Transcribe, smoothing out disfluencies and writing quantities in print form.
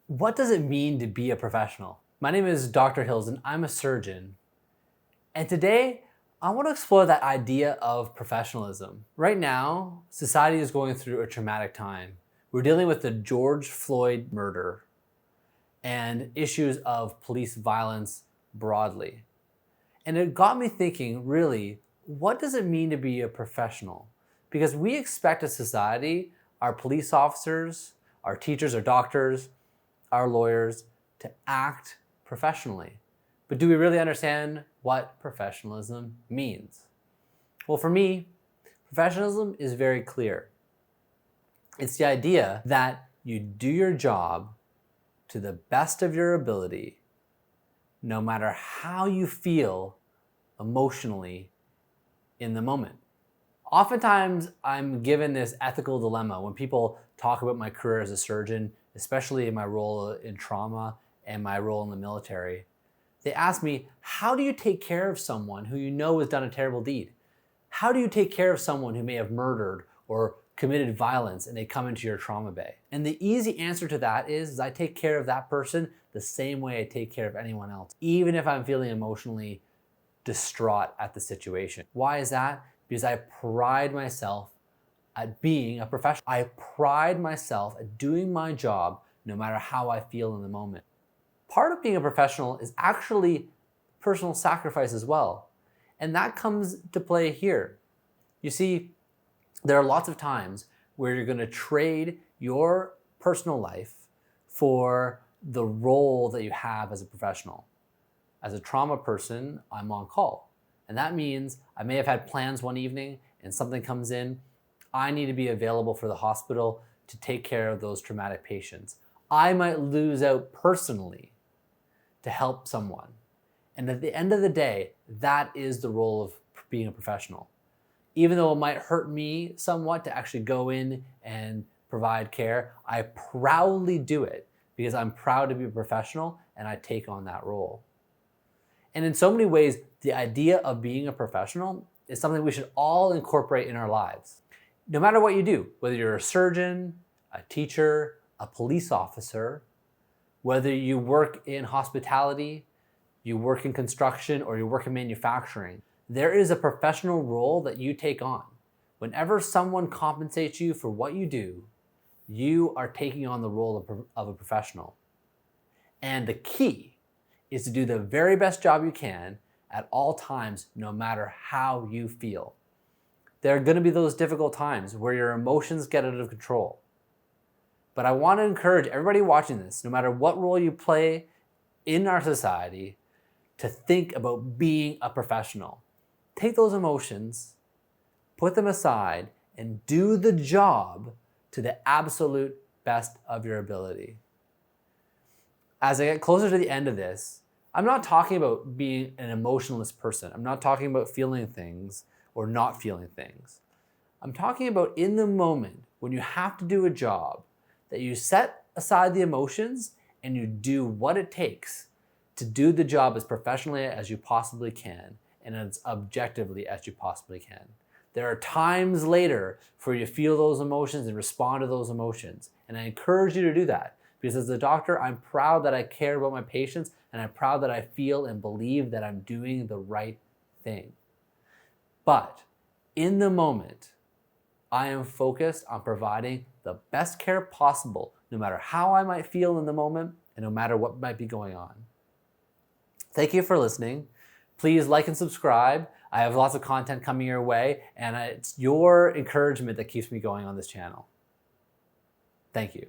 What does it mean to be a professional? My name is Dr. Hills and I'm a surgeon. And today I want to explore that idea of professionalism. Right now, society is going through a traumatic time. We're dealing with the George Floyd murder and issues of police violence broadly. And it got me thinking, really, what does it mean to be a professional? Because we expect as society, our police officers, our teachers, our doctors, our lawyers to act professionally. But do we really understand what professionalism means? Well, for me, professionalism is very clear. It's the idea that you do your job to the best of your ability, no matter how you feel emotionally in the moment. Oftentimes, I'm given this ethical dilemma when people talk about my career as a surgeon, especially in my role in trauma and my role in the military. They ask me, how do you take care of someone who you know has done a terrible deed? How do you take care of someone who may have murdered or committed violence and they come into your trauma bay? And the easy answer to that is I take care of that person the same way I take care of anyone else, even if I'm feeling emotionally distraught at the situation. Why is that? Because I pride myself at being a professional. I pride myself at doing my job no matter how I feel in the moment. Part of being a professional is actually personal sacrifice as well. And that comes to play here. You see, there are lots of times where you're going to trade your personal life for the role that you have as a professional. As a trauma person, I'm on call. And that means I may have had plans one evening and something comes in. I need to be available for the hospital to take care of those traumatic patients. I might lose out personally to help someone. And at the end of the day, that is the role of being a professional. Even though it might hurt me somewhat to actually go in and provide care, I proudly do it because I'm proud to be a professional and I take on that role. And in so many ways, the idea of being a professional is something we should all incorporate in our lives. No matter what you do, whether you're a surgeon, a teacher, a police officer, whether you work in hospitality, you work in construction, or you work in manufacturing, there is a professional role that you take on. Whenever someone compensates you for what you do, you are taking on the role of a professional. And the key is to do the very best job you can at all times, no matter how you feel. There are going to be those difficult times where your emotions get out of control. But I want to encourage everybody watching this, no matter what role you play in our society, to think about being a professional. Take those emotions, put them aside, and do the job to the absolute best of your ability. As I get closer to the end of this, I'm not talking about being an emotionless person. I'm not talking about feeling things or not feeling things. I'm talking about in the moment when you have to do a job, that you set aside the emotions and you do what it takes to do the job as professionally as you possibly can and as objectively as you possibly can. There are times later for you to feel those emotions and respond to those emotions. And I encourage you to do that because as a doctor, I'm proud that I care about my patients and I'm proud that I feel and believe that I'm doing the right thing. But in the moment, I am focused on providing the best care possible, no matter how I might feel in the moment and no matter what might be going on. Thank you for listening. Please like and subscribe. I have lots of content coming your way, and it's your encouragement that keeps me going on this channel. Thank you.